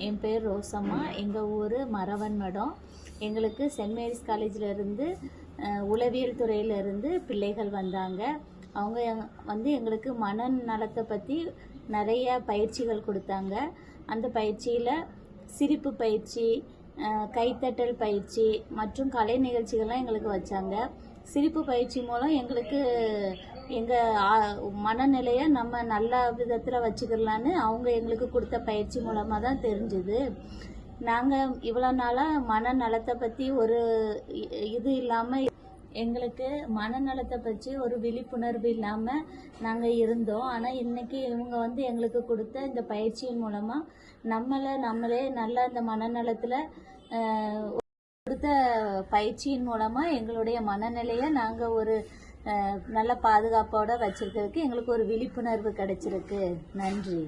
என் பேர் ரோசம்மா. எங்கள் ஊர் மரவன்மடம். எங்களுக்கு சென்ட் மேரிஸ் காலேஜிலேருந்து உளவியல் துறையிலேருந்து பிள்ளைகள் வந்தாங்க. அவங்க வந்து எங்களுக்கு மனநலத்தை பற்றி நிறைய பயிற்சிகள் கொடுத்தாங்க. அந்த பயிற்சியில் சிரிப்பு பயிற்சி, கைத்தட்டல் பயிற்சி மற்றும் கலை நிகழ்ச்சிகள்லாம் எங்களுக்கு வச்சாங்க. சிரிப்பு பயிற்சி மூலம் எங்களுக்கு எங்கள் மனநிலையை நம்ம நல்ல விதத்தில் வச்சுக்கலான்னு அவங்க எங்களுக்கு கொடுத்த பயிற்சி மூலமாக தான் தெரிஞ்சுது. நாங்கள் இவ்வளோ நாளாக மனநலத்தை பற்றி ஒரு இது இல்லாமல், எங்களுக்கு மனநலத்தை பற்றி ஒரு விழிப்புணர்வு இல்லாமல் நாங்கள் இருந்தோம். ஆனால் இன்றைக்கி இவங்க வந்து எங்களுக்கு கொடுத்த இந்த பயிற்சியின் மூலமாக நம்மளே நல்ல இந்த மனநலத்தில் கொடுத்த பயிற்சியின் மூலமாக எங்களுடைய மனநிலையை நாங்கள் ஒரு நல்ல பாதுகாப்போடு வச்சுருக்கிறதுக்கு எங்களுக்கு ஒரு விழிப்புணர்வு கிடைச்சிருக்கு. நன்றி.